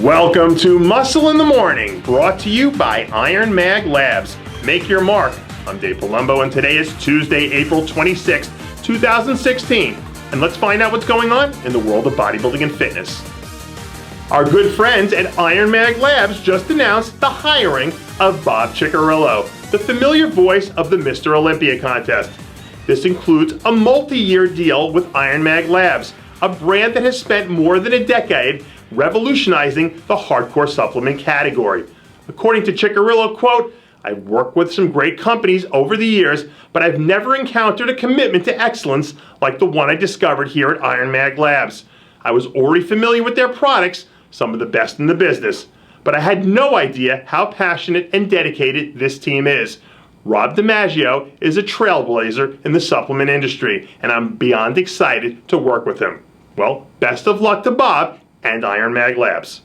Welcome to Muscle in the Morning, brought to you by IronMag Labs. Make your mark. I'm Dave Palumbo, and today is Tuesday, April 26, 2016. And let's find out what's going on in the world of bodybuilding and fitness. Our good friends at IronMag Labs just announced the hiring of Bob Cicherillo, the familiar voice of the Mr. Olympia contest. This includes a multi-year deal with IronMag Labs, a brand that has spent more than a decade revolutionizing the hardcore supplement category. According to Cicherillo, quote, "I've worked with some great companies over the years, but I've never encountered a commitment to excellence like the one I discovered here at IronMag Labs. I was already familiar with their products, some of the best in the business, but I had no idea how passionate and dedicated this team is. Rob DiMaggio is a trailblazer in the supplement industry, and I'm beyond excited to work with him." Well, best of luck to Bob and IronMag Labs.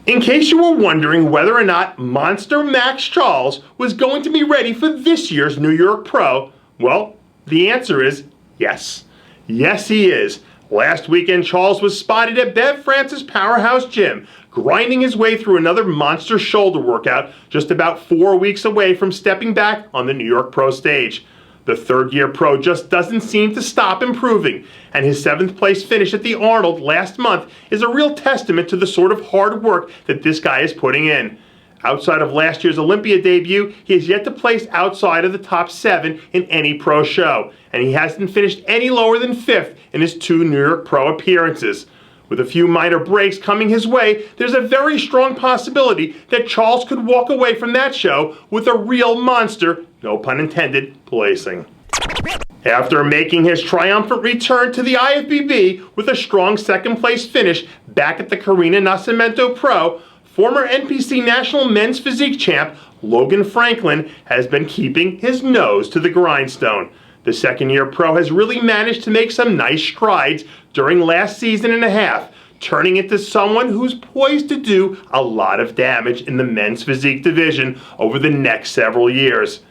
In case you were wondering whether or not Monster MAXX Charles was going to be ready for this year's New York Pro, well, the answer is yes. Yes, he is. Last weekend, Charles was spotted at Bev Francis Powerhouse Gym, grinding his way through another monster shoulder workout just about 4 weeks away from stepping back on the New York Pro stage. The third-year pro just doesn't seem to stop improving, and his 7th place finish at the Arnold last month is a real testament to the sort of hard work that this guy is putting in. Outside of last year's Olympia debut, he has yet to place outside of the top 7 in any pro show, and he hasn't finished any lower than 5th in his 2 New York Pro appearances. With a few minor breaks coming his way, there's a very strong possibility that Charles could walk away from that show with a real monster, no pun intended, placing. After making his triumphant return to the IFBB with a strong 2nd place finish back at the Carina Nascimento Pro, former NPC National Men's Physique Champ Logan Franklin has been keeping his nose to the grindstone. The 2nd-year pro has really managed to make some nice strides during last season and a half, turning into someone who's poised to do a lot of damage in the men's physique division over the next several years.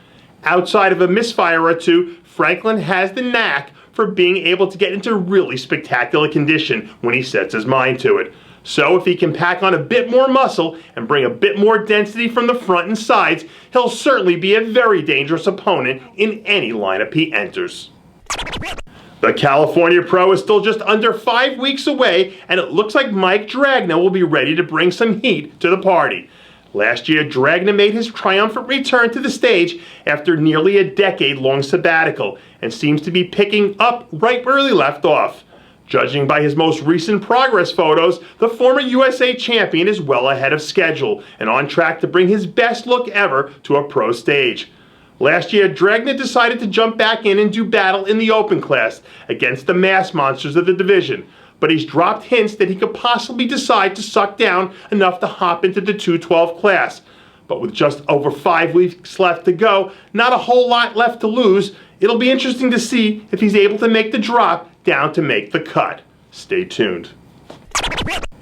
Outside of a misfire or two, Franklin has the knack for being able to get into really spectacular condition when he sets his mind to it. So if he can pack on a bit more muscle and bring a bit more density from the front and sides, he'll certainly be a very dangerous opponent in any lineup he enters. The California Pro is still just under 5 weeks away, and it looks like Mike Dragna will be ready to bring some heat to the party. Last year, Dragna made his triumphant return to the stage after nearly a decade-long sabbatical and seems to be picking up right where he left off. Judging by his most recent progress photos, the former USA champion is well ahead of schedule and on track to bring his best look ever to a pro stage. Last year, Dragna decided to jump back in and do battle in the open class against the mass monsters of the division, but he's dropped hints that he could possibly decide to suck down enough to hop into the 212 class. But with just over 5 weeks left to go, not a whole lot left to lose, it'll be interesting to see if he's able to make the drop down to make the cut. Stay tuned.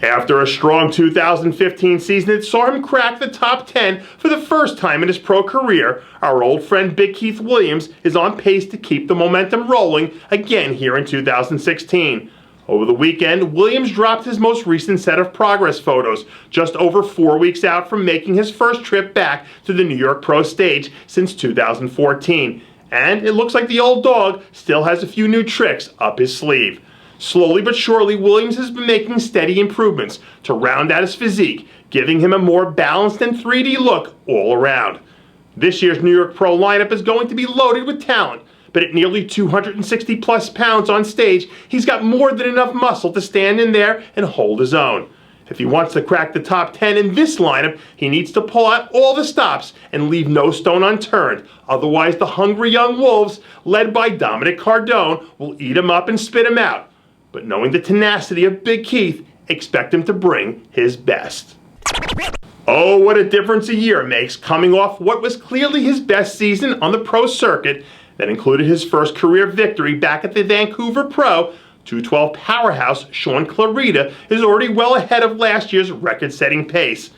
After a strong 2015 season that saw him crack the top 10 for the first time in his pro career, our old friend Big Keith Williams is on pace to keep the momentum rolling again here in 2016. Over the weekend, Williams dropped his most recent set of progress photos, just over 4 weeks out from making his first trip back to the New York Pro stage since 2014. And it looks like the old dog still has a few new tricks up his sleeve. Slowly but surely, Williams has been making steady improvements to round out his physique, giving him a more balanced and 3D look all around. This year's New York Pro lineup is going to be loaded with talent, but at nearly 260 plus pounds on stage, he's got more than enough muscle to stand in there and hold his own. If he wants to crack the top 10 in this lineup, he needs to pull out all the stops and leave no stone unturned. Otherwise, the hungry young wolves, led by Dominic Cardone, will eat him up and spit him out. But knowing the tenacity of Big Keith, expect him to bring his best. Oh, what a difference a year makes, coming off what was clearly his best season on the pro circuit that included his first career victory back at the Vancouver Pro. 212 powerhouse Sean Clarita is already well ahead of last year's record-setting pace.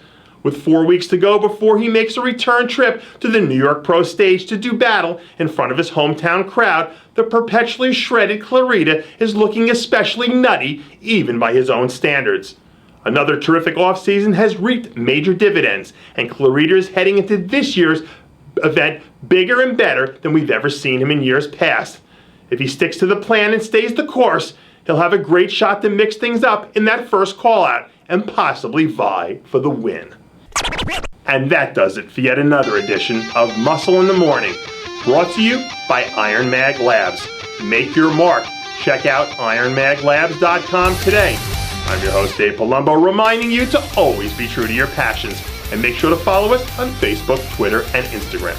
With 4 weeks to go before he makes a return trip to the New York Pro stage to do battle in front of his hometown crowd, the perpetually shredded Clarita is looking especially nutty, even by his own standards. Another terrific offseason has reaped major dividends, and Cicherillo is heading into this year's event bigger and better than we've ever seen him in years past. If he sticks to the plan and stays the course, he'll have a great shot to mix things up in that first call-out and possibly vie for the win. And that does it for yet another edition of Muscle in the Morning, brought to you by IronMag Labs. Make your mark. Check out IronMagLabs.com today. I'm your host, Dave Palumbo, reminding you to always be true to your passions, and make sure to follow us on Facebook, Twitter, and Instagram.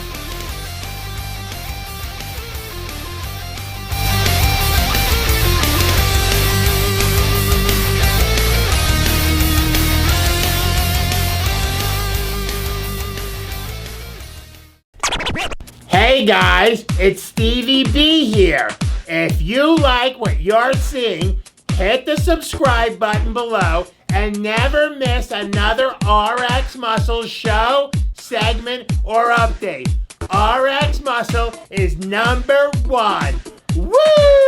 Hey guys, it's Stevie B here. If you like what you're seeing, hit the subscribe button below and never miss another RxMuscle show, segment, or update. RxMuscle is #1. Woo!